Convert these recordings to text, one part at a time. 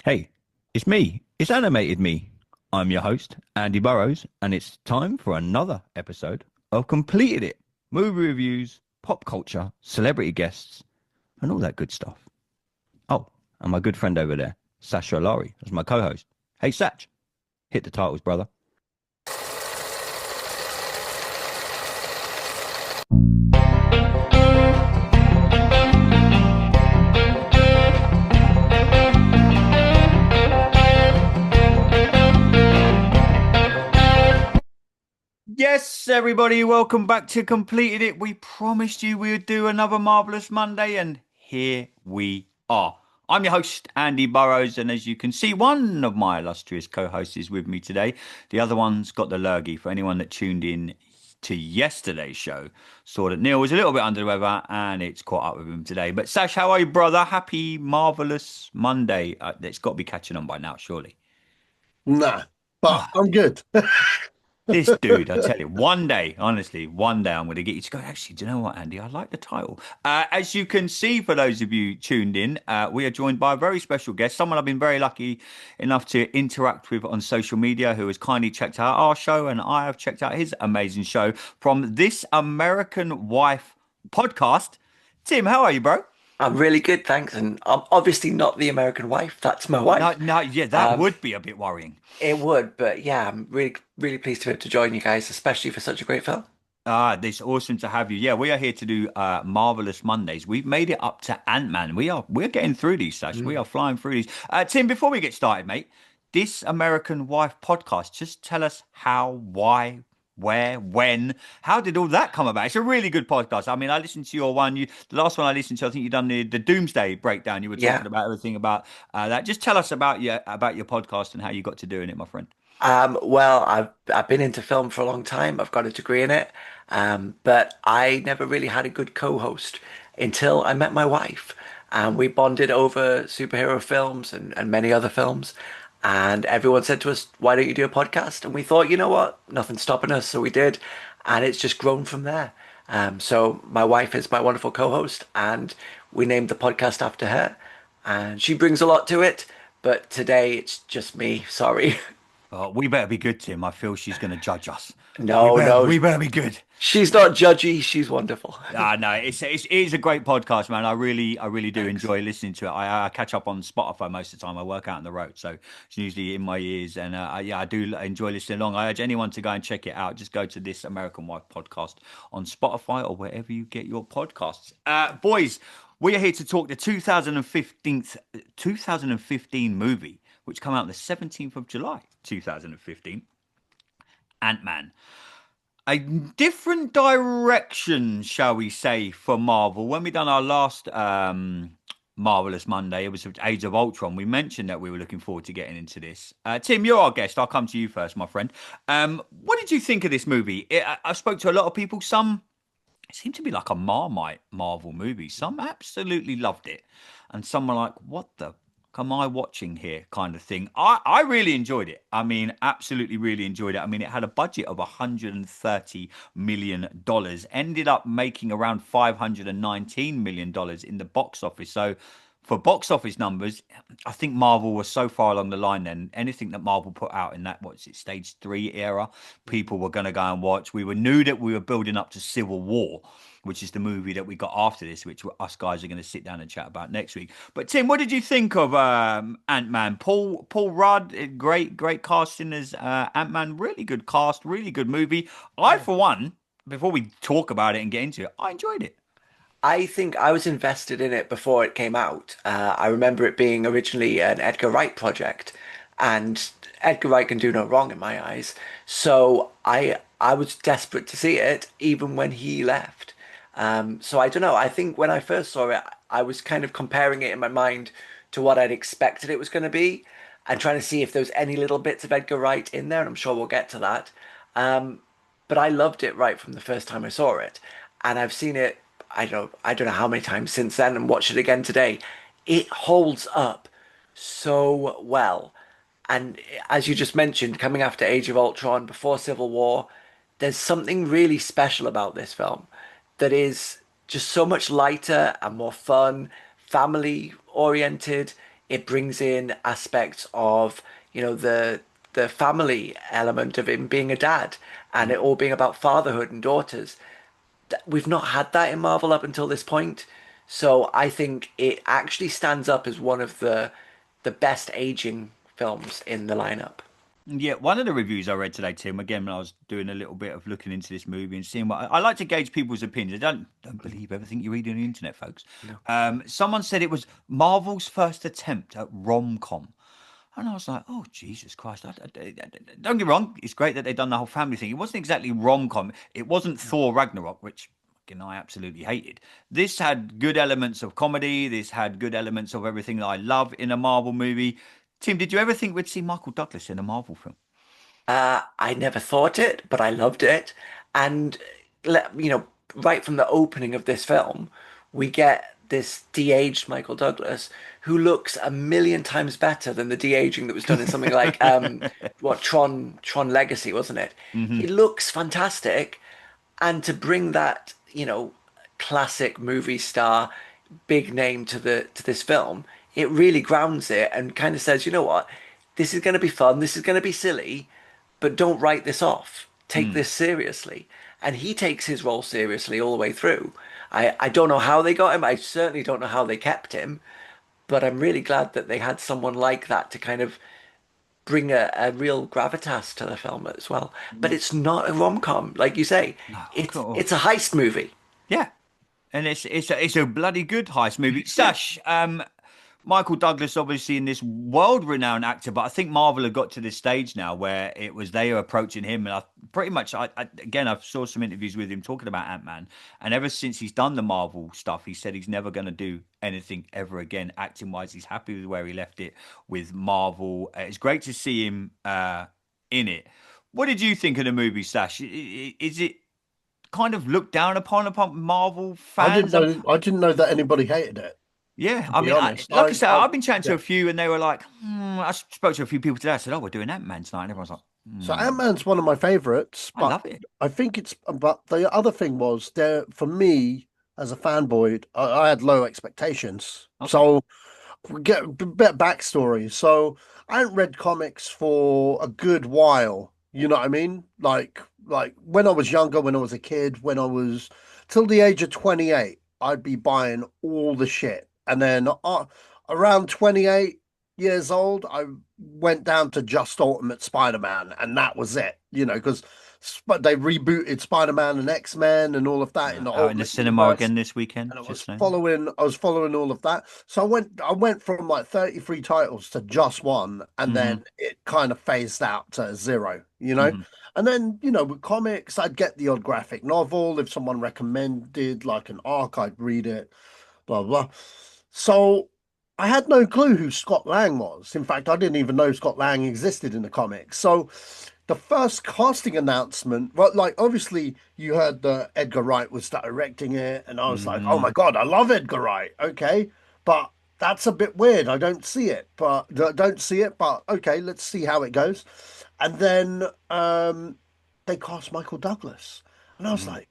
Hey, it's me. It's animated me. I'm your host, Andy Burrows, and it's time for another episode of Completed It. Movie reviews, pop culture, celebrity guests, and all that good stuff. Oh, and my good friend over there, Sasha Alari, as my co-host. Hey, Satch, hit the titles, brother. Yes, everybody, welcome back to Completed It. We promised you we would do another Marvelous Monday, and here we are. I'm your host, Andy Burrows, and as you can see, one of my illustrious co-hosts is with me today. The other one's got the lurgy. For anyone that tuned in to yesterday's show, saw that Neil was a little bit under the weather, and it's caught up with him today. But Sash, how are you, brother? Happy Marvelous Monday. It's got to be catching on by now, surely. Nah, but I'm good. This dude, I tell you, one day, honestly, one day I'm going to get you to go. Actually, do you know what, Andy? I like the title. As you can see, for those of you tuned in, we are joined by a very special guest, someone I've been very lucky enough to interact with on social media, who has kindly checked out our show, and I have checked out his amazing show from This American Wife podcast. Tim, how are you, bro? I'm really good, thanks. And I'm obviously not the American wife. That's my No, wife. no, yeah, that Um, would be a bit worrying. it would, but yeah, I'm really, really pleased to be able to join you guys, especially for such a great film. It's awesome to have you. Yeah, we are here to do Marvelous Mondays. We've made it up to Ant-Man. We're getting through these, Sash. We are Mm. flying through these. Tim, before we get started, mate, this American Wife podcast, just tell us how, why, where, when, how did all that come about? It's a really good podcast. I mean, I listened to your one. The last one I listened to, I think you done the Doomsday breakdown. You were Yeah. talking about everything about that. Just tell us about your podcast and how you got to doing it, my friend. Well, I've been into film for a long time. I've got a degree in it. But I never really had a good co-host until I met my wife. And we bonded over superhero films and many other films. And everyone said to us, "Why don't you do a podcast?" And we thought, you know what? Nothing's stopping us. So we did. And it's just grown from there. So my wife is my wonderful co-host, and we named the podcast after her. And she brings a lot to it. But today it's just me. Sorry. Oh, we better be good, Tim. I feel she's going to judge us. We No, better, no, we better be good. she's not judgy. She's wonderful. No, it's a great podcast, man. I really do Thanks. enjoy listening to it. I catch up on Spotify most of the time. I work out on the road, so it's usually in my ears. And yeah, I do enjoy listening along. I urge anyone to go and check it out. Just go to This American Wife podcast on Spotify or wherever you get your podcasts. Boys, we are here to talk the 2015 movie, which came out the 17th of July, 2015, Ant-Man. A different direction, shall we say, for Marvel. When we done our last Marvelous Monday, it was Age of Ultron. We mentioned that we were looking forward to getting into this. Tim, you're our guest. I'll come to you first, my friend. What did you think of this movie? I spoke to a lot of people. Some it seemed to be like a Marmite Marvel movie. Some absolutely loved it, and some were like, "What the am I watching here?" kind of thing. I really enjoyed it. I mean, absolutely, really enjoyed it. I mean, it had a budget of $130 million, ended up making around $519 million in the box office. So for box office numbers, I think Marvel was so far along the line then. Anything that Marvel put out in that, what's it, stage three era, people were going to go and watch. We were knew that we were building up to Civil War, which is the movie that we got after this, which us guys are going to sit down and chat about next week. But Tim, what did you think of Ant-Man? Paul Rudd, great casting as Ant-Man. Really good cast, really good movie. I, Yeah. for one, before we talk about it and get into it, I enjoyed it. I think I was invested in it before it came out. I remember it being originally an Edgar Wright project, and Edgar Wright can do no wrong in my eyes. So I was desperate to see it, even when he left. So I don't know. I think when I first saw it, I was kind of comparing it in my mind to what I'd expected it was going to be, and trying to see if there was any little bits of Edgar Wright in there. And I'm sure we'll get to that. But I loved it right from the first time I saw it, and I've seen it. I don't know how many times since then, and watched it again today. It holds up so well. And as you just mentioned, coming after Age of Ultron, before Civil War, there's something really special about this film that is just so much lighter and more fun, family oriented. It brings in aspects of, the family element of him being a dad and it all being about fatherhood and daughters. We've not had that in Marvel up until this point. So I think it actually stands up as one of the best aging films in the lineup. Yeah, one of the reviews I read today, Tim, again, when I was doing a little bit of looking into this movie and seeing what I like to gauge people's opinions. I don't believe everything you read on the internet, folks. No. Someone said it was Marvel's first attempt at rom-com. And I was like, oh, Jesus Christ. Don't get me wrong. It's great that they've done the whole family thing. It wasn't exactly rom-com. It wasn't Thor Ragnarok, which I absolutely hated. This had good elements of comedy. This had good elements of everything that I love in a Marvel movie. Tim, did you ever think we'd see Michael Douglas in a Marvel film? I never thought it, but I loved it. And right from the opening of this film, we get this de-aged Michael Douglas who looks a million times better than the de-aging that was done in something like what Tron Legacy, wasn't it? Hmm. He looks fantastic, and to bring that, classic movie star, big name to this film, it really grounds it and kind of says, you know what, this is going to be fun, this is going to be silly, but don't write this off. Take this seriously. And he takes his role seriously all the way through. I don't know how they got him. I certainly don't know how they kept him, but I'm really glad that they had someone like that to kind of bring a real gravitas to the film as well. But it's not a rom-com, like you say. No, It's a heist movie. yeah, and it's a bloody good heist movie. Sash, Michael Douglas, obviously in this world-renowned actor, but I think Marvel have got to this stage now where it was they are approaching him, and I pretty much, again, I've saw some interviews with him talking about Ant-Man, and ever since he's done the Marvel stuff, he said he's never going to do anything ever again, acting-wise. He's happy with where he left it with Marvel. It's great to see him in it. What did you think of the movie, Sash? Is it kind of looked down upon Marvel fans? I didn't know that anybody hated it. Yeah, To I be mean, honest, like I said, I've been chatting to yeah. a few, and they were like, I spoke to a few people today. I said, "Oh, we're doing Ant-Man tonight," and everyone's like, So Ant-Man's one of my favorites, "I but love it." I think it's. But the other thing was there for me as a fanboy. I had low expectations, Okay. so we get a bit of backstory. So I hadn't read comics for a good while. You know what I mean? Like when I was younger, when I was a kid, when I was till the age of 28, I'd be buying all the shit. And then around 28 years old, I went down to just Ultimate Spider-Man, and that was it. Because they rebooted Spider-Man and X-Men and all of that in the Out in the Ultimate cinema Universe, again this weekend. and Just saying. I was following all of that. So I went from like 33 titles to just one, and Hmm. then it kind of phased out to zero. Hmm. And then, with comics, I'd get the odd graphic novel. If someone recommended like an arc, I'd read it, blah blah. So I had no clue who Scott Lang was. In fact, I didn't even know Scott Lang existed in the comics. So the first casting announcement, well, like obviously you heard that Edgar Wright was directing it, and I was like, oh Hmm. my God, I love Edgar Wright. Okay, but that's a bit weird. I don't see it, but okay, let's see how it goes. And then they cast Michael Douglas, and I was Hmm. like,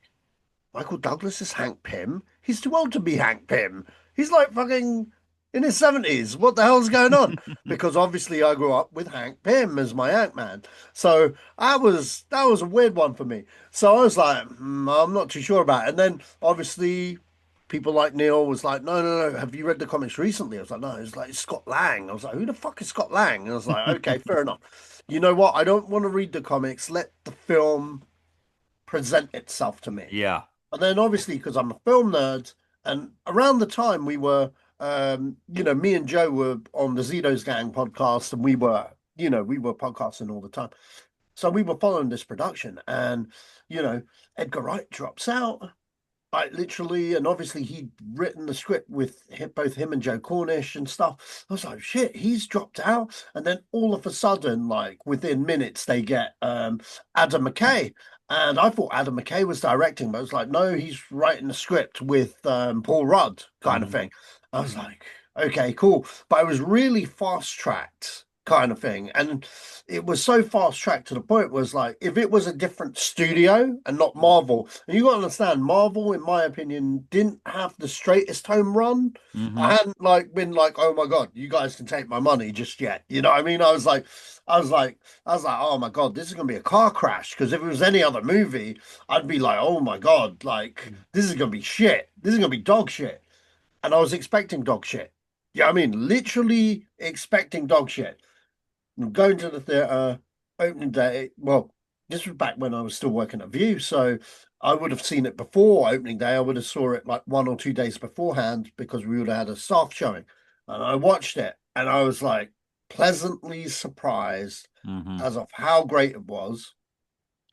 Michael Douglas is Hank Pym. He's too old to be Hank Pym. He's like fucking in his 70s. What the hell's going on? Because obviously I grew up with Hank Pym as my Ant-Man. So that was a weird one for me. So I was like, I'm not too sure about it. And then obviously people like Neil was like, no. Have you read the comics recently? I was like, no. It's like Scott Lang. I was like, who the fuck is Scott Lang? And I was like, okay, fair enough. You know what? I don't want to read the comics. Let the film present itself to me. Yeah. And then obviously, because I'm a film nerd, and around the time we were, me and Joe were on the Zito's Gang podcast, and we were podcasting all the time. So we were following this production, and Edgar Wright drops out, like literally, and obviously he'd written the script with both him and Joe Cornish and stuff. I was like, shit, he's dropped out, and then all of a sudden, like within minutes, they get Adam McKay. And I thought Adam McKay was directing, but it was like, no, he's writing the script with Paul Rudd, kind of Hmm. thing. I was like, okay, cool. But I was really fast tracked kind of thing. And it was so fast tracked to the point was like if it was a different studio and not Marvel, and you got to understand, Marvel, in my opinion, didn't have the straightest home run. Hmm. I hadn't like been like, oh my God, you guys can take my money just yet. You know what I mean? I was like, oh my God, this is gonna be a car crash. Because if it was any other movie, I'd be like, oh my God, like this is gonna be shit. This is gonna be dog shit. And I was expecting dog shit. Yeah, I mean, literally expecting dog shit. Going to the theatre, opening day. Well, this was back when I was still working at View, so I would have seen it before opening day. I would have saw it like 1 or 2 days beforehand because we would have had a staff showing, and I watched it, and I was like pleasantly surprised Hmm. as of how great it was.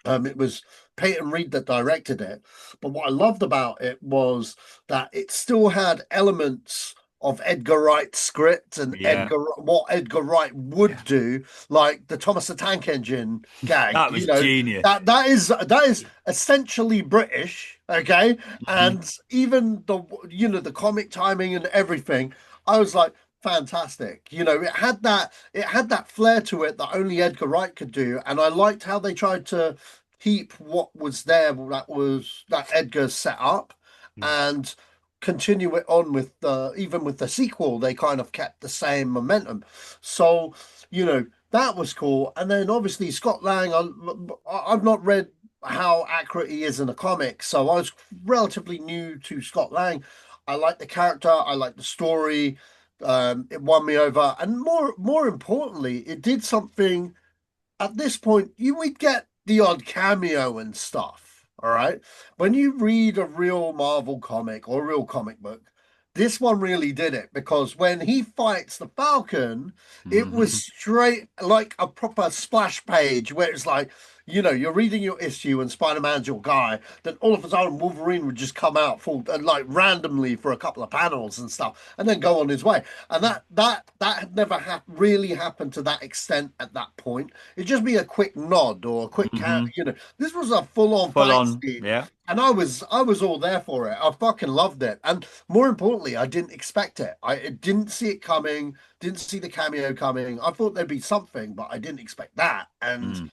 It was Peyton Reed that directed it, but what I loved about it was that it still had elements of Edgar Wright's script and Yeah. what Edgar Wright Yeah. would do, like the Thomas the Tank Engine gag. That was genius. That is essentially British, okay? Hmm. And even the comic timing and everything, I was like, fantastic. It had that flair to it that only Edgar Wright could do, and I liked how they tried to keep what was there that Edgar set up and continue it on with the even with the sequel. They kind of kept the same momentum. So, that was cool. And then obviously Scott Lang, I've not read how accurate he is in the comics, so I was relatively new to Scott Lang. I like the character, I like the story. It won me over, and more importantly, it did something. At this point, you would get the odd cameo and stuff. All right. When you read a real Marvel comic or a real comic book, this one really did it because when he fights the Falcon, it was Hmm. straight like a proper splash page where it's like, you're reading your issue and Spider-Man's your guy, then all of a sudden Wolverine would just come out full like randomly for a couple of panels and stuff and then go on his way. And that had never really happened to that extent at that point. It'd just be a quick nod or a quick Hmm. this was a full-on Full fight on. scene. Yeah. And I was all there for it. I fucking loved it. And more importantly, I didn't expect it. I didn't see it coming, didn't see the cameo coming. I thought there'd be something, but I didn't expect that. And Mm.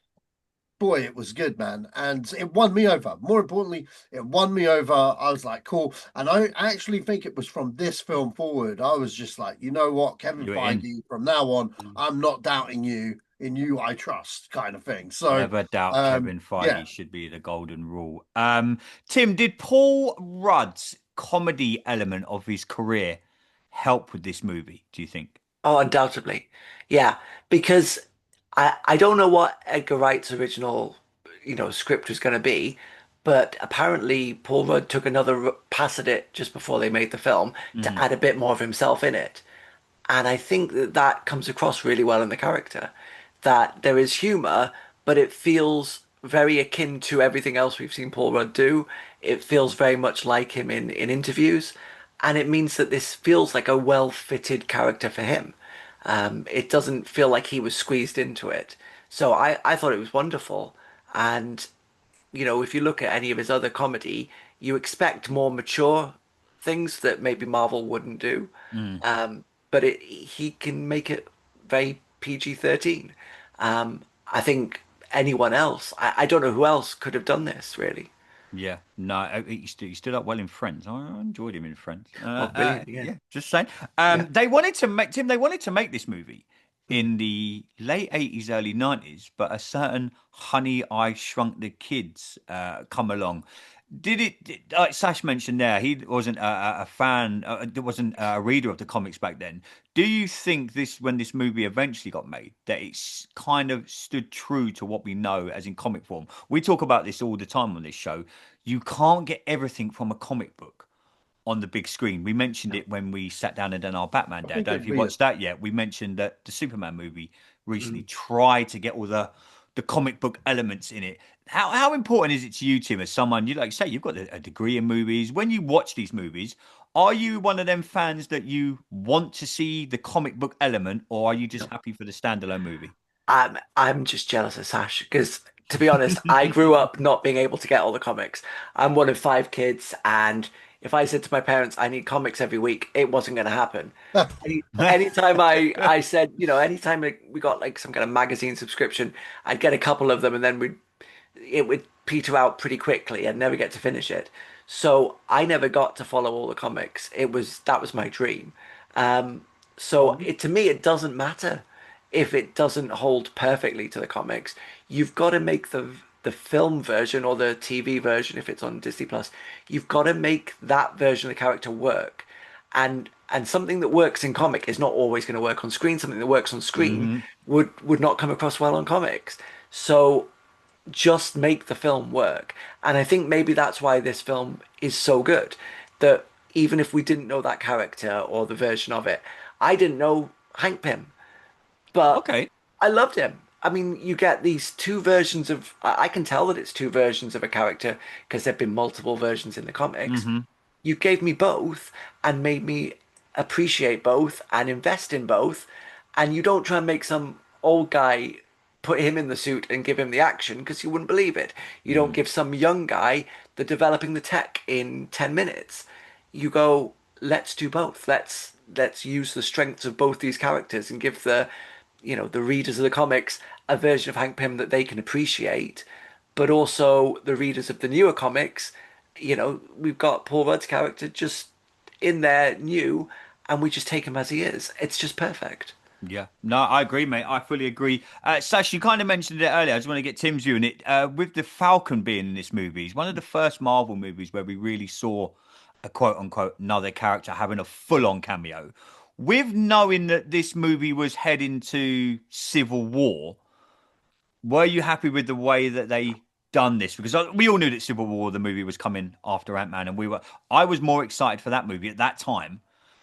boy, it was good, man. And it won me over. More importantly, it won me over. I was like, cool. And I actually think it was from this film forward. I was just like, you know what, Kevin You were in. Feige, from now on, I'm not doubting you. In you, I trust, kind of thing. So, Never doubt Kevin yeah. Feige should be the golden rule. Tim, did Paul Rudd's comedy element of his career help with this movie, do you think? Oh, undoubtedly. Yeah, because I don't know what Edgar Wright's original, script was going to be, but apparently Paul Rudd took another pass at it just before they made the film to Mm. add a bit more of himself in it. And I think that that comes across really well in the character, that there is humor, but it feels very akin to everything else we've seen Paul Rudd do. It feels very much like him in interviews, and it means that this feels like a well-fitted character for him. It doesn't feel like he was squeezed into it. So I thought it was wonderful. And, if you look at any of his other comedy, you expect more mature things that maybe Marvel wouldn't do. Mm. But he can make it very PG-13. I think anyone else, I don't know who else could have done this, really. Yeah, no, he stood up well in Friends. I enjoyed him in Friends. Oh, brilliant. Yeah. Yeah, just saying. Yeah. They wanted to make Tim. They wanted to make this movie in the late 80s, early 90s, but a certain Honey, I Shrunk the Kids come along. Like Sash mentioned there, he wasn't a fan, there wasn't a reader of the comics back then. Do you think when this movie eventually got made, that it's kind of stood true to what we know as in comic form? We talk about this all the time on this show. You can't get everything from a comic book on the big screen. We mentioned No. it when we sat down and done our Batman I Day. I think don't know it'd if you be a watched that yet. We mentioned that the Superman movie recently Mm. tried to get all the comic book elements in it. How important is it to you, Tim, as someone you like say you've got a degree in movies? When you watch these movies, are you one of them fans that you want to see the comic book element, or are you just No. happy for the standalone movie? I'm just jealous of Sash because To be honest, I grew up not being able to get all the comics. I'm one of five kids, and if I said to my parents, I need comics every week, it wasn't going to happen. Anytime I said, anytime we got like some kind of magazine subscription, I'd get a couple of them, and then it would peter out pretty quickly. I'd never get to finish it. So I never got to follow all the comics. That was my dream. So to me, it doesn't matter if it doesn't hold perfectly to the comics. You've got to make the film version or the TV version if it's on Disney Plus. You've got to make that version of the character work. And something that works in comic is not always going to work on screen. Something that works on screen would not come across well on comics. So just make the film work. And I think maybe that's why this film is so good. That even if we didn't know that character or the version of it, I didn't know Hank Pym, but Okay. I loved him. I mean, you get these two versions of, I can tell that it's two versions of a character because there've been multiple versions in the comics. You gave me both and made me appreciate both and invest in both. And you don't try and make some old guy put him in the suit and give him the action because you wouldn't believe it. You don't give some young guy the developing the tech in 10 minutes. You go, let's do both. Let's use the strengths of both these characters and give the readers of the comics a version of Hank Pym that they can appreciate, but also the readers of the newer comics, we've got Paul Rudd's character just in there new, and we just take him as he is. It's just perfect. Yeah, no, I agree, mate. I fully agree. Sash, you kind of mentioned it earlier. I just want to get Tim's view on it. With the Falcon being in this movie, it's one of the first Marvel movies where we really saw a quote unquote another character having a full on cameo. With knowing that this movie was heading to Civil War, were you happy with the way that they done this? Because we all knew that Civil War, the movie, was coming after Ant-Man, and I was more excited for that movie at that time.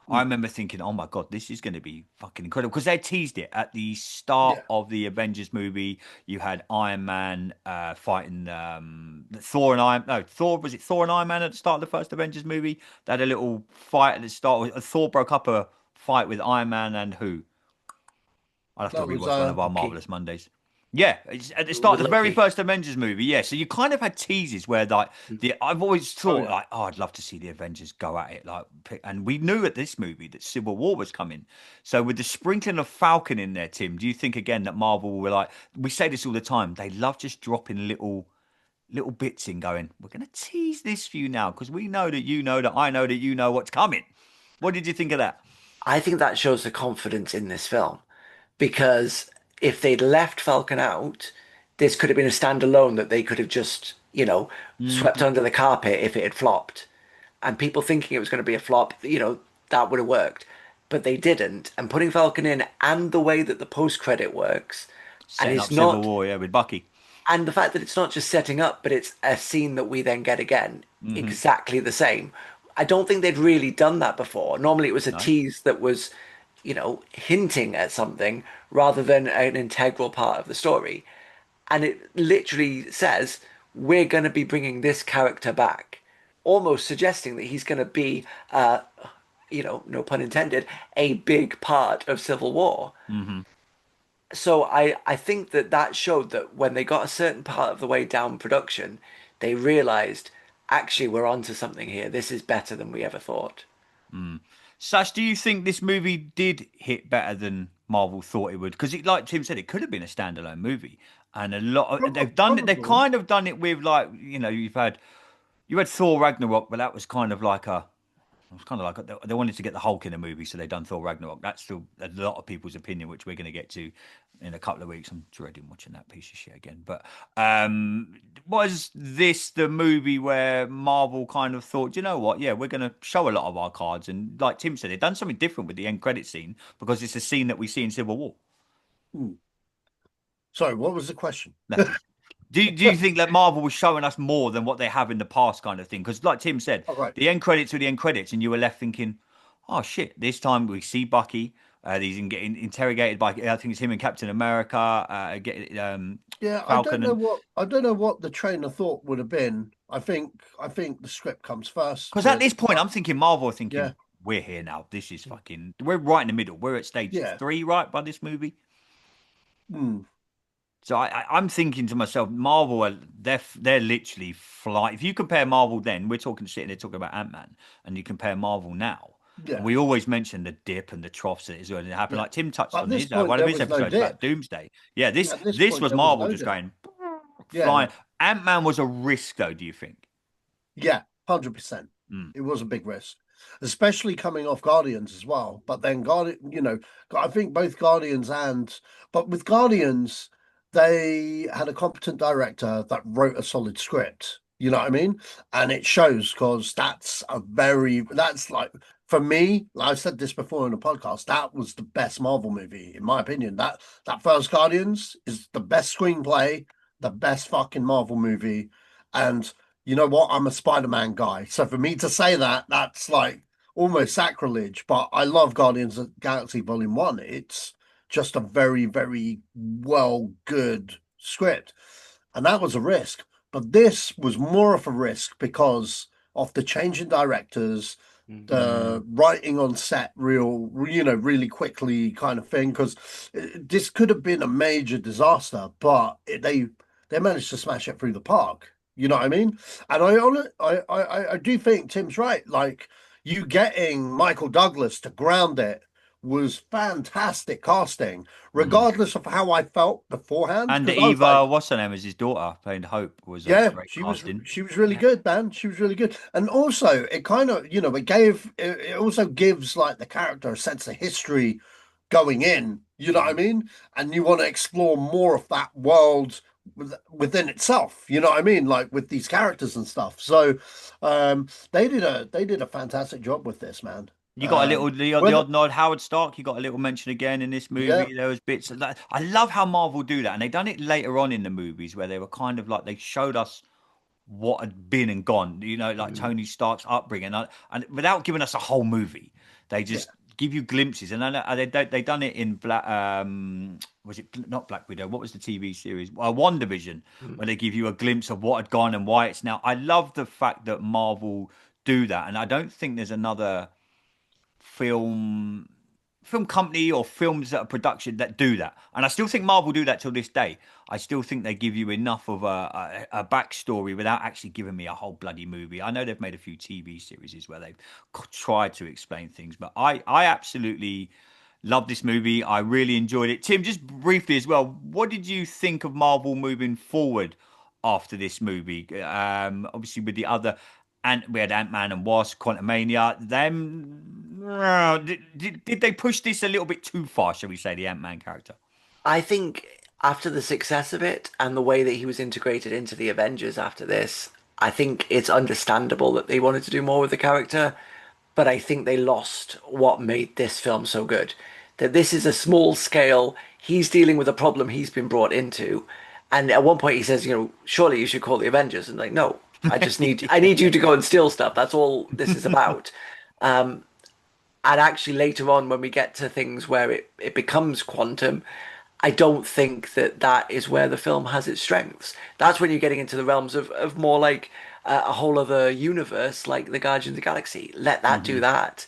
I remember thinking, oh my God, this is going to be fucking incredible. Because they teased it at the start of the Avengers movie. You had Iron Man fighting Thor and Iron... No, Thor, was it Thor and Iron Man at the start of the first Avengers movie? They had a little fight at the start. Thor broke up a fight with Iron Man and who? I'll have to That was rewatch one of our Bucky. Marvelous Mondays. Yeah, it's at the start With of the very Loki. first Avengers movie. Yeah, so you kind of had teases where I've always thought like, oh, I'd love to see the Avengers go at it, and we knew at this movie that Civil War was coming. So with the sprinkling of Falcon in there, Tim, do you think again that Marvel were like, we say this all the time, they love just dropping little bits in, going, we're going to tease this for you now because we know that you know that I know that you know what's coming. What did you think of that? I think that shows the confidence in this film because if they'd left Falcon out, this could have been a standalone that they could have just, swept under the carpet if it had flopped. And people thinking it was going to be a flop, that would have worked. But they didn't. And putting Falcon in and the way that the post credit works, and Setting it's up Civil not, War, yeah, with Bucky. and the fact that it's not just setting up, but it's a scene that we then get again, exactly the same. I don't think they'd really done that before. Normally it was a No? tease that was, hinting at something rather than an integral part of the story. And it literally says, we're going to be bringing this character back, almost suggesting that he's going to be, no pun intended, a big part of Civil War. So I think that showed that when they got a certain part of the way down production, they realized, actually, we're onto something here. This is better than we ever thought. Sash, do you think this movie did hit better than Marvel thought it would? Because, like Tim said, it could have been a standalone movie, and a lot of they've done it. They've Probably. kind of done it with you had Thor Ragnarok, but that was kind of like it was kind of like they wanted to get the Hulk in a movie, so they done Thor Ragnarok. That's still a lot of people's opinion, which we're going to get to in a couple of weeks. I'm dreading watching that piece of shit again. But was this the movie where Marvel kind of thought, you know what? Yeah, we're going to show a lot of our cards, and like Tim said, they've done something different with the end credit scene because it's a scene that we see in Civil War. Sorry, what was the question? Nothing. Do you think that Marvel was showing us more than what they have in the past, kind of thing? Because, like Tim said, Oh, right. the end credits were the end credits, and you were left thinking, "Oh shit!" This time we see Bucky. He's getting interrogated by, I think it's him and Captain America. Yeah, Falcon I don't know what the train of thought would have been. I think the script comes first. because at this point I'm thinking Marvel are thinking, Yeah. we're here now. This is fucking. We're right in the middle. We're at stage Yeah. 3, right, by this movie. Hmm. So I'm thinking to myself, Marvel, they're literally fly. If you compare Marvel then, we're talking sitting there talking about Ant-Man, and you compare Marvel now, and Yeah, we always mention the dip and the troughs that is going to happen. yeah. Like Tim touched But at on this his point, one of there his was no episodes about dip. Doomsday. Yeah, Yeah, this at this this point, was there was Marvel no just dip. going Yeah, flying. Ant-Man was a risk, though. Do you think? yeah, 100%. Mm, It was a big risk, especially coming off Guardians as well. But then I think both Guardians but with Guardians, they had a competent director that wrote a solid script. You know what I mean? And it shows because that's like, for me, like I've said this before in the podcast, that was the best Marvel movie, in my opinion. That first Guardians is the best screenplay, the best fucking Marvel movie. And you know what? I'm a Spider-Man guy. So for me to say that, that's like almost sacrilege. But I love Guardians of the Galaxy Volume 1. It's just a very, very well good script. And that was a risk. But this was more of a risk because of the change in directors, Mm. the writing on set really quickly kind of thing. Because this could have been a major disaster, but they managed to smash it through the park. You know what I mean? And I do think Tim's right. Like you getting Michael Douglas to ground it was fantastic casting, mm. regardless of how I felt beforehand. And Because I was like, Eva, what's her name, as his daughter playing Hope was a yeah, great casting. she was really Yeah. good, man. She was really good. And also it kind of, it also gives like the character a sense of history going in, you know what I Mm. mean? And you want to explore more of that world within itself, you know what I mean? Like with these characters and stuff. So they did a fantastic job with this, man. You got a little the Whether odd nod. Howard Stark, you got a little mention again in this yeah, movie. There was bits of that. I love how Marvel do that, and they done it later on in the movies where they were kind of like they showed us what had been and gone. You know, like Mm. Tony Stark's upbringing, and without giving us a whole movie, they yeah. just give you glimpses. And I know they done it in Black. Was it not Black Widow? What was the TV series? WandaVision, Mm. where they give you a glimpse of what had gone and why it's now. I love the fact that Marvel do that, and I don't think there's another film company or films that are production that do that. And I still think Marvel do that till this day. I still think they give you enough of a backstory without actually giving me a whole bloody movie. I know they've made a few TV series where they've tried to explain things, but I absolutely love this movie. I really enjoyed it. Tim, just briefly as well, what did you think of Marvel moving forward after this movie? Obviously with the other, and we had Ant-Man and Wasp, Quantumania. Them, did they push this a little bit too far, shall we say, the Ant-Man character? I think after the success of it and the way that he was integrated into the Avengers after this, I think it's understandable that they wanted to do more with the character, but I think they lost what made this film so good. That this is a small scale, he's dealing with a problem he's been brought into, and at one point he says, surely you should call the Avengers, and like, no, I need you to go and steal stuff. That's all this is about. And actually, later on, when we get to things where it becomes quantum, I don't think that that is where the film has its strengths. That's when you're getting into the realms of more like a whole other universe, like the Guardians of the Galaxy. Let that do Hmm. that.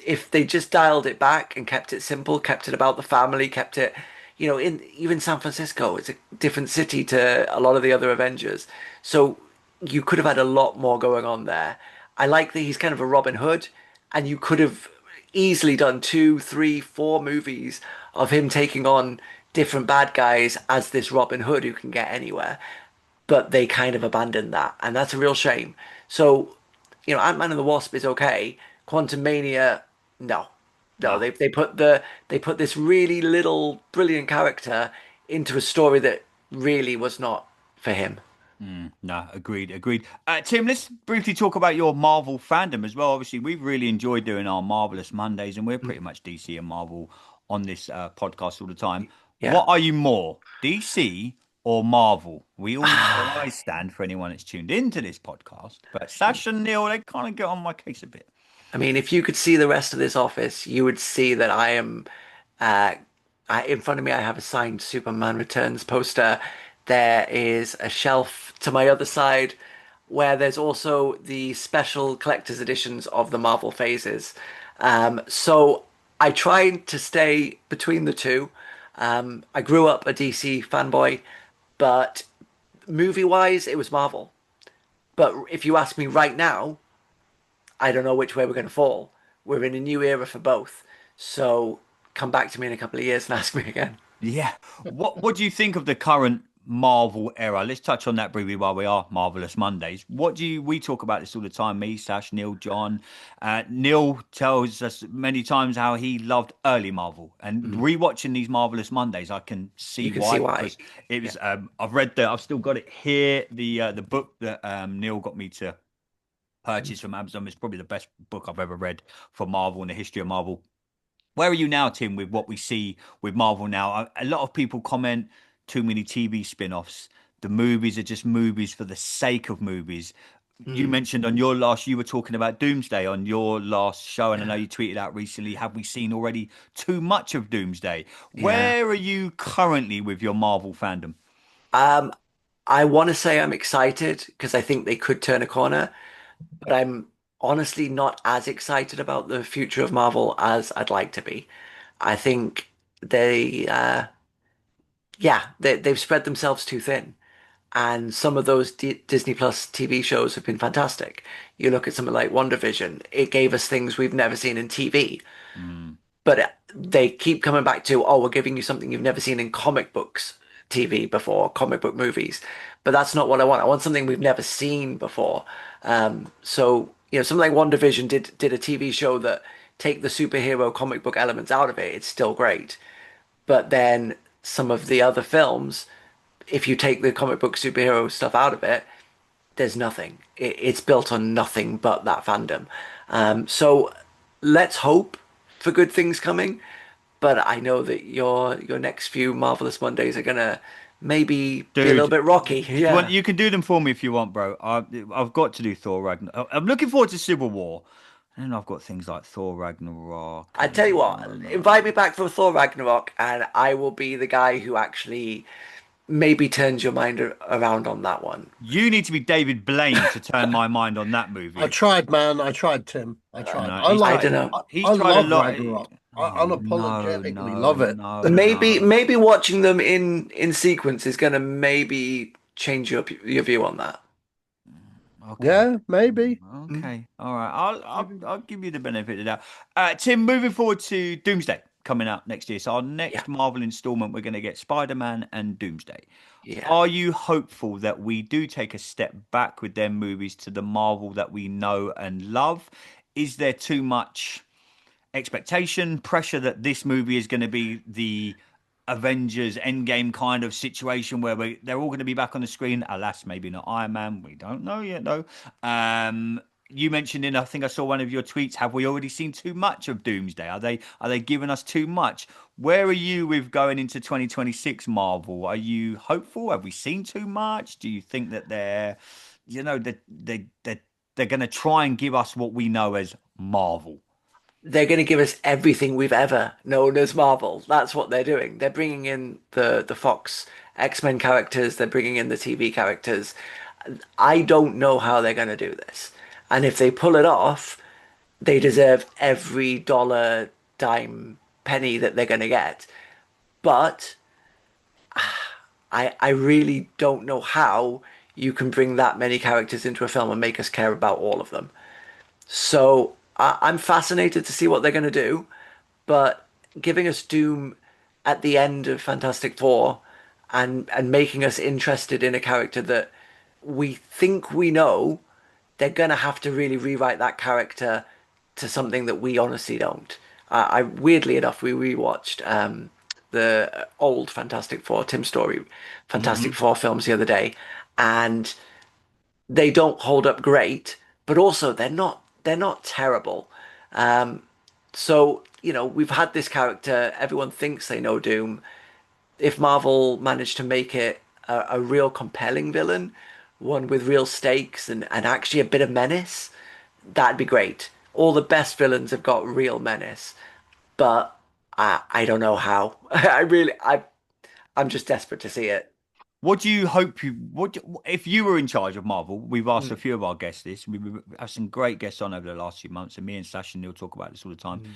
If they just dialed it back and kept it simple, kept it about the family, kept it, in even San Francisco, it's a different city to a lot of the other Avengers. So you could have had a lot more going on there. I like that he's kind of a Robin Hood, and you could have easily done two, three, four movies of him taking on different bad guys as this Robin Hood who can get anywhere. But they kind of abandoned that, and that's a real shame. So, Ant-Man and the Wasp is okay. Quantum Mania, no. No, No. they put this really little brilliant character into a story that really was not for him. No, agreed, agreed. Tim, let's briefly talk about your Marvel fandom as well. Obviously, we've really enjoyed doing our Marvelous Mondays, and we're pretty much DC and Marvel on this podcast all the time. Yeah. What are you more, DC or Marvel? We all know where I stand for anyone that's tuned into this podcast, but Sash and Neil, they kind of get on my case a bit. I mean, if you could see the rest of this office, you would see that I am, uh, in front of me, I have a signed Superman Returns poster. There is a shelf to my other side where there's also the special collector's editions of the Marvel phases. So I try to stay between the two. I grew up a DC fanboy, but movie-wise, it was Marvel. But if you ask me right now, I don't know which way we're going to fall. We're in a new era for both. So come back to me in a couple of years and ask me again. Yeah. What do you think of the current Marvel era? Let's touch on that briefly while we are Marvelous Mondays. We talk about this all the time, me, Sash, Neil, John. Neil tells us many times how he loved early Marvel, and rewatching these Marvelous Mondays, I can You see can see why, why. because it Yeah. was I've still got it here, the book that Neil got me to purchase from Amazon. It's probably the best book I've ever read for Marvel and the history of Marvel. Where are you now, Tim, with what we see with Marvel now? A lot of people comment too many TV spin-offs. The movies are just movies for the sake of movies. You Mm, mentioned on your last, you were talking about Doomsday on your last show, and I know yeah. you tweeted out recently, have we seen already too much of Doomsday? Yeah. Where are you currently with your Marvel fandom? Um, I want to say I'm excited because I think they could turn a corner, but I'm honestly not as excited about the future of Marvel as I'd like to be. I think they've spread themselves too thin. And some of those Disney Plus TV shows have been fantastic. You look at something like WandaVision, it gave us things we've never seen in TV, Mm, but they keep coming back to, oh, we're giving you something you've never seen in comic books TV before, comic book movies. But that's not what I want. I want something we've never seen before. Something like WandaVision did a TV show that take the superhero comic book elements out of it. It's still great. But then some of the other films, if you take the comic book superhero stuff out of it, there's nothing. It's built on nothing but that fandom. So let's hope for good things coming. But I know that your next few Marvelous Mondays are gonna maybe be a little dude, bit rocky. well, Yeah. you can do them for me if you want, bro. I've got to do Thor Ragnarok. I'm looking forward to Civil War. And then I've got things like Thor Ragnarok I tell you and what, invite me back for Thor Ragnarok, and I will be the guy who actually maybe turns your mind around on that one. you need to be David Blaine to turn my mind on that I movie. tried, man. I tried, Tim. I Uh, tried. No, I he's I like. don't tried. know. He's I tried a love lot. Ragnarok. I Oh, no, unapologetically no, love it. no, Maybe no. maybe watching them in sequence is gonna maybe change your view on that. Okay. Yeah, maybe. Mm, Okay. All right. I'll I'll Maybe. I'll give you the benefit of that. Tim, moving forward to Doomsday coming out next year. So our yeah, next Marvel installment, we're going to get Spider-Man and Doomsday. yeah. Are you hopeful that we do take a step back with their movies to the Marvel that we know and love? Is there too much expectation, pressure that this movie is going to be the Avengers Endgame kind of situation where they're all going to be back on the screen? Alas, maybe not Iron Man. We don't know yet, though. You mentioned I think I saw one of your tweets. Have we already seen too much of Doomsday? Are they giving us too much? Where are you with going into 2026 Marvel? Are you hopeful? Have we seen too much? Do you think that they're going to try and give us what we know as Marvel? They're gonna give us everything we've ever known as Marvel. That's what they're doing. They're bringing in the Fox X-Men characters. They're bringing in the TV characters. I don't know how they're gonna do this, and if they pull it off, they deserve every dollar, dime, penny that they're gonna get. But I really don't know how you can bring that many characters into a film and make us care about all of them. So I'm fascinated to see what they're going to do, but giving us Doom at the end of Fantastic Four and making us interested in a character that we think we know, they're going to have to really rewrite that character to something that we honestly don't. I weirdly enough, we rewatched the old Fantastic Four, Tim Story, Fantastic Hmm. Four films the other day, and they don't hold up great, but also they're not terrible. So, we've had this character, everyone thinks they know Doom. If Marvel managed to make it a real compelling villain, one with real stakes and actually a bit of menace, that'd be great. All the best villains have got real menace, but I don't know how. I'm just desperate to see it. What do you hope if you were in charge of Marvel? We've asked a Mm, few of our guests this. We've had some great guests on over the last few months, and me and Sash and Neil talk about this all the time. mm.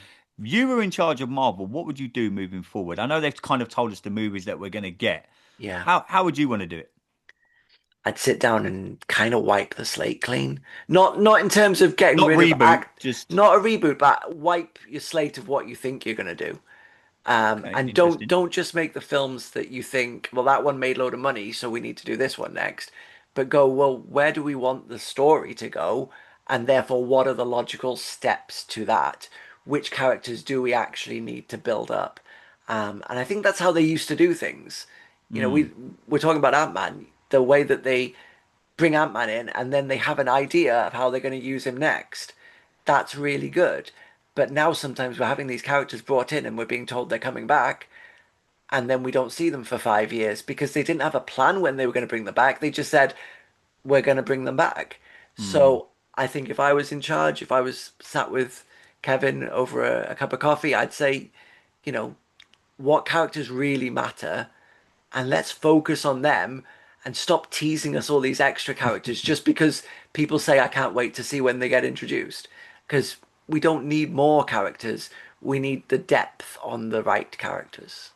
you were in charge of Marvel, what would you do moving forward? I know they've kind of told us the movies that we're going to get. Yeah. How would you want to do it? I'd sit down and kind of wipe the slate clean. Not in terms of getting Not rid of reboot, just not a reboot, but wipe your slate of what you think you're gonna do. okay, And interesting. don't just make the films that you think, well, that one made a load of money, so we need to do this one next. But go, well, where do we want the story to go? And therefore, what are the logical steps to that? Which characters do we actually need to build up? And I think that's how they used to do things. You know, Mm, we're talking about Ant-Man, the way that they bring Ant-Man in and then they have an idea of how they're going to use him next. That's really good. But now sometimes we're having these characters brought in and we're being told they're coming back, and then we don't see them for 5 years because they didn't have a plan when they were going to bring them back. They just said, we're going to bring them back. mm. So I think if I was in charge, if I was sat with Kevin over a cup of coffee, I'd say, you know, what characters really matter, and let's focus on them and stop teasing us all these extra characters just because people say I can't wait to see when they get introduced. Because we don't need more characters. We need the depth on the right characters.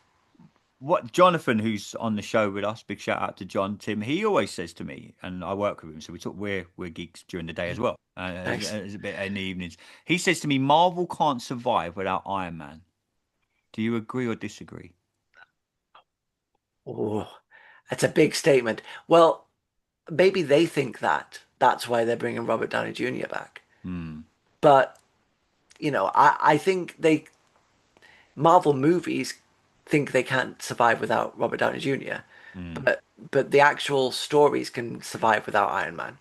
What Jonathan, who's on the show with us, big shout out to John Tim. He always says to me, and I work with him, so we're geeks during the day as well, Nice. as a bit in the evenings. He says to me, Marvel can't survive without Iron Man. Do you agree or disagree? Oh, that's a big statement. Well, maybe they think that. That's why they're bringing Robert Downey Jr. back. Hmm. But, I think Marvel movies think they can't survive without Robert Downey Jr. Hmm. But the actual stories can survive without Iron Man.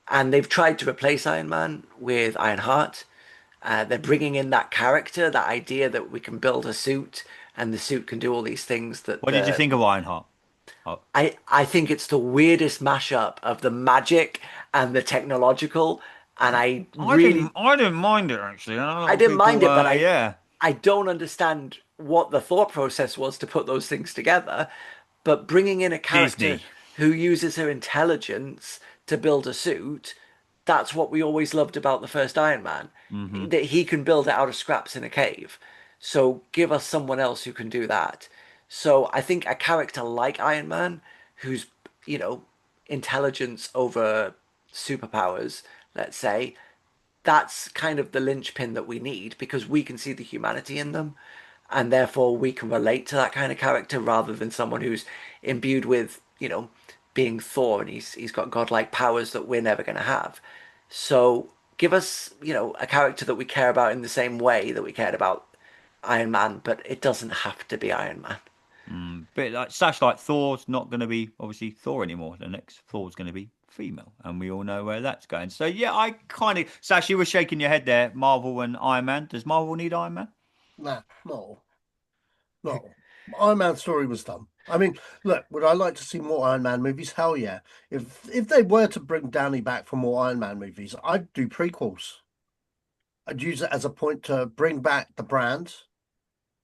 And they've tried to replace Iron Man with Ironheart. They're bringing in that character, that idea that we can build a suit and the suit can do all these things that What did you think of Ironheart? Oh, I think it's the weirdest mashup of the magic and the technological. And I didn't mind it actually. I know a lot I of didn't mind people, it, but yeah, I don't understand what the thought process was to put those things together. But bringing in a character Disney. who uses her intelligence to build a suit, that's what we always loved about the first Iron Man, Hmm. that he can build it out of scraps in a cave. So give us someone else who can do that. So I think a character like Iron Man, who's, you know, intelligence over superpowers, let's say, that's kind of the linchpin that we need because we can see the humanity in them, and therefore we can relate to that kind of character rather than someone who's imbued with, being Thor and he's got godlike powers that we're never going to have. So give us, a character that we care about in the same way that we cared about Iron Man, but it doesn't have to be Iron Man. But like Sash, like Thor's not going to be obviously Thor anymore. The next Thor's going to be female, and we all know where that's going. So yeah, I kind of Sash, you were shaking your head there. Marvel and Iron Man. Does Marvel need Iron Man? Nah, no, no. Iron Man story was done. I mean, look, would I like to see more Iron Man movies? Hell yeah. If they were to bring Downey back for more Iron Man movies, I'd do prequels. I'd use it as a point to bring back the brand.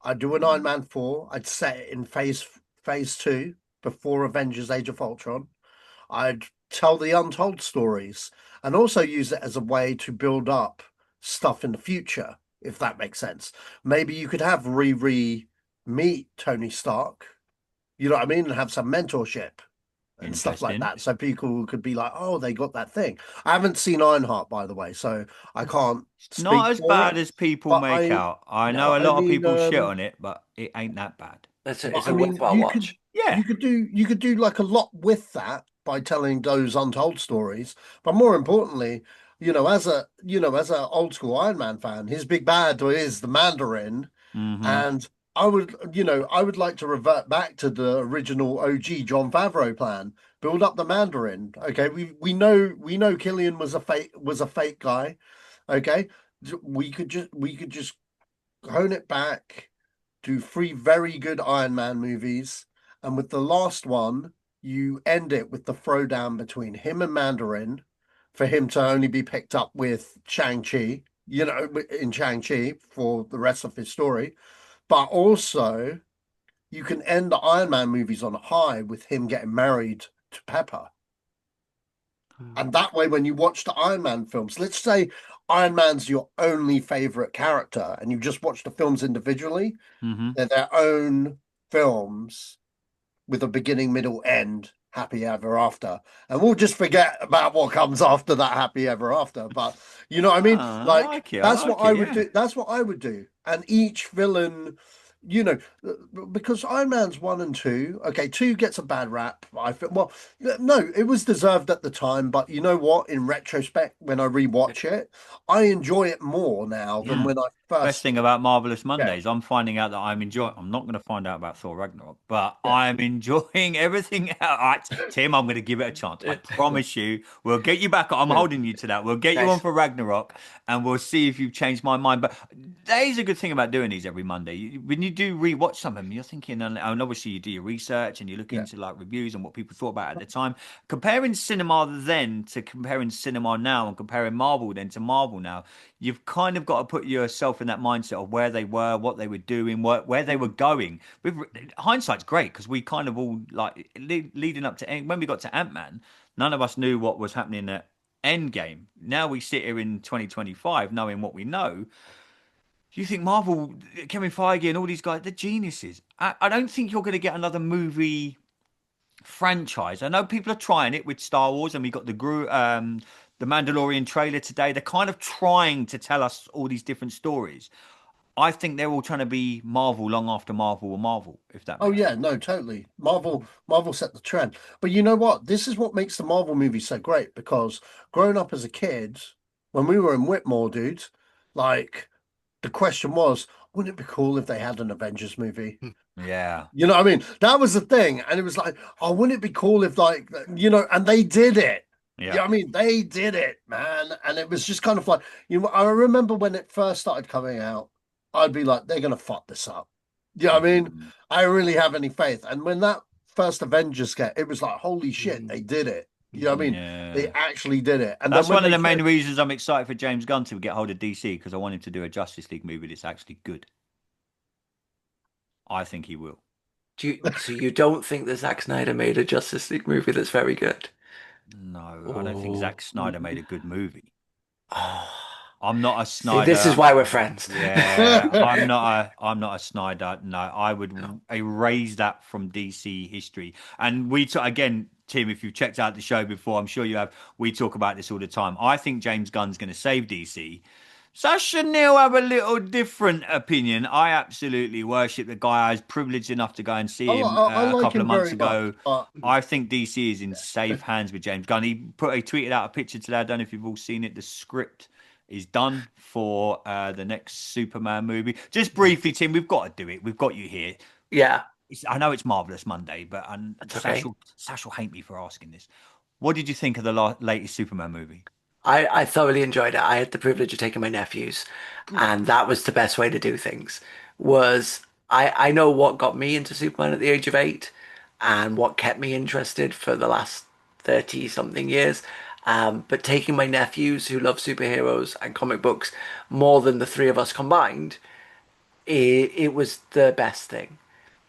I'd do an Iron Man 4. I'd set it in phase two before Avengers Age of Ultron. I'd tell the untold stories and also use it as a way to build up stuff in the future, if that makes sense. Maybe you could have Riri meet Tony Stark, you know what I mean, and have some mentorship and stuff like Interesting. that. So people could be like, oh, they got that thing. I haven't seen Ironheart, by the way, so I can't Not speak as for bad it. as people But make out. I know No, a I lot of mean, people shit on it, but it ain't that bad. it's I a mean, worthwhile watch. Yeah. you could do like a lot with that by telling those untold stories. But more importantly, as a old school Iron Man fan, his big bad is the Mandarin, Hmm. and I would like to revert back to the original OG John Favreau plan. Build up the Mandarin. Okay, we know Killian was a fake guy. Okay, we could just hone it back, do three very good Iron Man movies, and with the last one, you end it with the throwdown between him and Mandarin for him to only be picked up with Shang-Chi, in Shang-Chi for the rest of his story. But also, you can end the Iron Man movies on a high with him getting married to Pepper. Hmm. And that way, when you watch the Iron Man films, let's say Iron Man's your only favorite character and you just watch the films individually, Hmm. they're their own films with a beginning, middle, end, happy ever after. And we'll just forget about what comes after that happy ever after. But you know what I mean? I Like like it. I that's what like I it. would Yeah. do. That's what I would do. And each villain, you know, because Iron Man's 1 and 2, okay, 2 gets a bad rap. I feel well, no, it was deserved at the time, but you know what? In retrospect, when I rewatch it, I enjoy it more now than Yeah. when I Best first. thing about Marvelous Yeah, Mondays, I'm finding out that I'm enjoying. I'm not going to find out about Thor Ragnarok, but yeah, I'm enjoying everything. All right, Tim, I'm going to give it a chance. I promise you, we'll get you back. I'm yeah. holding you to that. We'll get you on Nice. for Ragnarok, and we'll see if you've changed my mind. But that is a good thing about doing these every Monday. When you do rewatch some of them, you're thinking, and obviously you do your research and you look Yeah. into like reviews and what people thought about at the time. Comparing cinema then to comparing cinema now, and comparing Marvel then to Marvel now, you've kind of got to put yourself in that mindset of where they were, what they were doing, where they were going. With hindsight's great because we kind of all like leading up to when we got to Ant-Man, none of us knew what was happening at Endgame. Now we sit here in 2025 knowing what we know. You think Marvel, Kevin Feige, and all these guys, they're geniuses. I don't think you're going to get another movie franchise. I know people are trying it with Star Wars, and we got the Mandalorian trailer today. They're kind of trying to tell us all these different stories. I think they're all trying to be Marvel long after Marvel or Marvel, if that Oh makes yeah, sense. no, totally. Marvel set the trend. But you know what? This is what makes the Marvel movies so great because growing up as a kid, when we were in Whitmore, dude, like the question was, wouldn't it be cool if they had an Avengers movie? Yeah, You know what I mean? That was the thing. And it was like, oh, wouldn't it be cool if like, you know, and they did it. yeah. Yeah, I mean, they did it, man. And it was just kind of like, you know, I remember when it first started coming out, I'd be like, they're gonna fuck this up. You know what I mean? Mhm. I don't really have any faith. And when that first Avengers get, it was like, holy shit, Mm. they did it. You know what I mean? They Yeah. actually did it. And then That's when one of they the main said, reasons I'm excited for James Gunn to get hold of DC because I want him to do a Justice League movie that's actually good. I think he will. So you don't think that Zack Snyder made a Justice League movie that's very good? No, I don't think Oh. Zack Snyder made a good movie. Ah. I'm not a See, this is Snyder. why we're friends. Yeah, I'm not a Snyder. No, I would erase that from DC history. And again, Tim, if you've checked out the show before, I'm sure you have. We talk about this all the time. I think James Gunn's going to save DC. Sasha and Neil have a little different opinion. I absolutely worship the guy. I was privileged enough to go and see him I a like couple of him months very much, ago. but I think DC is in safe hands with James Gunn. He tweeted out a picture today. I don't know if you've all seen it. The script is done for the next Superman movie. Just briefly, Tim, we've got to do it. We've got you here. Yeah, I know it's Marvelous Monday, but that's Sash okay. will hate me for asking this. What did you think of the latest Superman movie? I thoroughly enjoyed it. I had the privilege of taking my nephews, Good. and that was the best way to do things. Was I know what got me into Superman at the age of 8, and what kept me interested for the last 30 something years. But taking my nephews who love superheroes and comic books more than the three of us combined, it was the best thing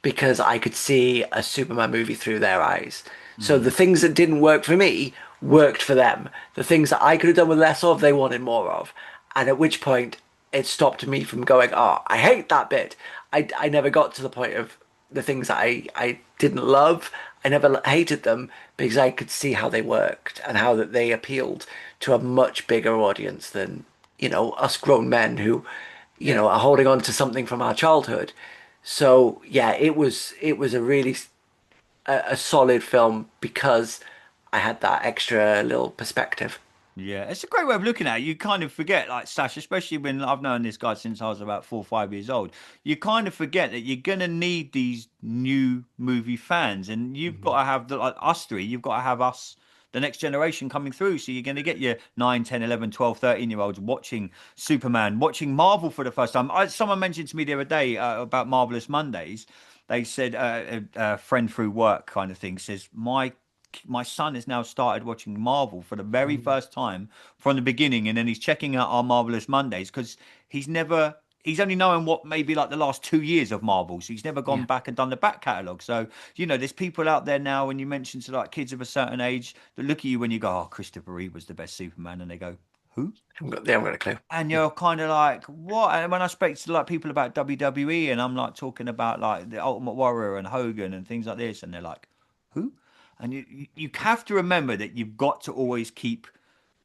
because I could see a Superman movie through their eyes. So the Mm, things that didn't work for me worked for them. The things that I could have done with less of, they wanted more of. And at which point it stopped me from going, oh, I hate that bit. I never got to the point of the things that I didn't love. I never hated them because I could see how they worked and how that they appealed to a much bigger audience than, us grown men who, yeah. are holding on to something from our childhood. So yeah, it was a really a solid film because I had that extra little perspective. yeah, it's a great way of looking at it. You kind of forget, like Sash, especially when I've known this guy since I was about 4 or 5 years old. You kind of forget that you're gonna need these new movie fans, and you've got to have like us three. You've got to have us, the next generation coming through. So you're going to get your 9, 10, 11, 12, 13 year olds watching Superman, watching Marvel for the first time. Someone mentioned to me the other day about Marvelous Mondays. They said a friend through work kind of thing says my son has now started watching Marvel for the very first time from the beginning, and then he's checking out our Marvelous Mondays because he's only known what maybe like the last 2 years of Marvel, so he's never gone Yeah. back and done the back catalogue. So there's people out there now. When you mention to like kids of a certain age that look at you when you go, "Oh, Christopher Reeve was the best Superman," and they go, who? They haven't got a clue. And you're kind of like, what? And when I speak to like people about WWE, and I'm like talking about like the Ultimate Warrior and Hogan and things like this, and they're like, who? And you have to remember that you've got to always keep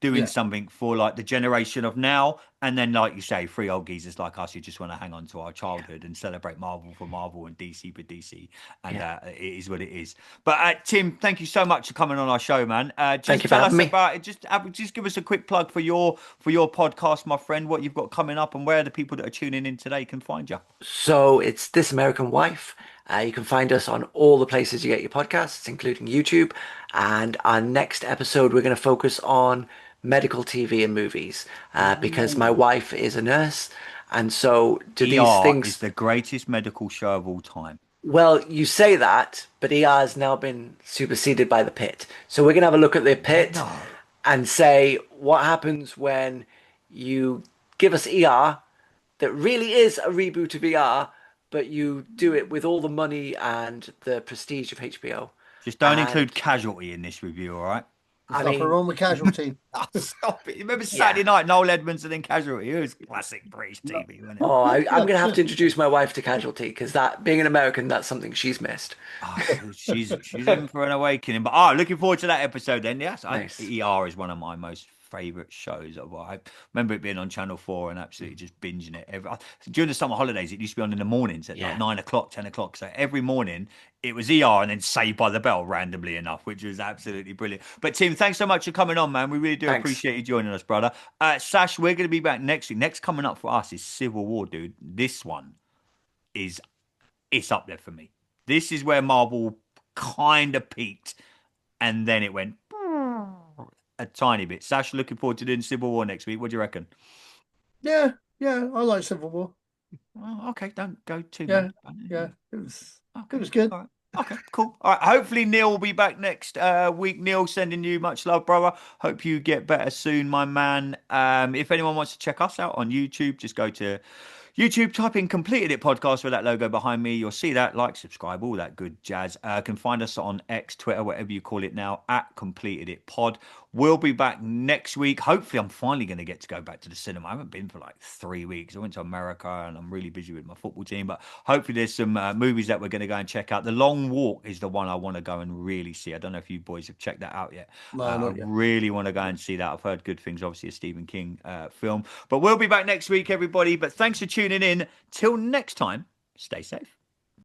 doing Yeah. something for like the generation of now, and then like you say, three old geezers like us who just want to hang on to our childhood and celebrate Marvel for Marvel and DC for DC, and it is what it is. But Tim, thank you so much for coming on our show, man. Just Thank you for tell us having me. about it. Just give us a quick plug for your podcast, my friend. What you've got coming up, and where the people that are tuning in today can find you. So it's This American Wife. You can find us on all the places you get your podcasts, including YouTube. And our next episode, we're going to focus on medical TV and movies because my wife is a nurse. And so do these ER things. is the greatest medical show of all time. Well, you say that, but ER has now been superseded by The Pit. So we're going to have a look at The Pit No. and say what happens when you give us ER that really is a reboot of ER, but you do it with all the money and the prestige of HBO. Just don't And- include Casualty in this review, all right? I Suffer mean, on the Casualty. Oh, stop it. Remember Saturday night, Noel Edmonds and Casualty? It was classic British TV, wasn't it? oh, I'm going to have to introduce my wife to Casualty because that, being an American, that's something she's missed. Oh, she's in for an awakening. But looking forward to that episode then. Yes, Nice. ER is one of my most favourite shows. I remember it being on Channel 4 and absolutely just binging it. During the summer holidays, it used to be on in the mornings at Yeah. like 9 o'clock, 10 o'clock. So every morning it was ER and then Saved by the Bell randomly enough, which was absolutely brilliant. But Tim, thanks so much for coming on, man. We really do Thanks. appreciate you joining us, brother. Sash, we're going to be back next week. Next coming up for us is Civil War, dude. This one it's up there for me. This is where Marvel kind of peaked and then it went a tiny bit. Sash, looking forward to doing Civil War next week. What do you reckon? Yeah, I like Civil War. Oh, okay, don't go too Yeah, much. Yeah, it was Okay. good. All right. Okay, cool. All right. Hopefully Neil will be back next week. Neil, sending you much love, brother. Hope you get better soon, my man. If anyone wants to check us out on YouTube, just go to YouTube, type in Completed It Podcast with that logo behind me. You'll see that. Like, subscribe, all that good jazz. Can find us on X, Twitter, whatever you call it now, at Completed It Pod. We'll be back next week. Hopefully, I'm finally going to get to go back to the cinema. I haven't been for like 3 weeks. I went to America and I'm really busy with my football team. But hopefully, there's some movies that we're going to go and check out. The Long Walk is the one I want to go and really see. I don't know if you boys have checked that out yet. No, I not yet. really want to go and see that. I've heard good things, obviously, a Stephen King film. But we'll be back next week, everybody. But thanks for tuning in. Till next time, stay safe.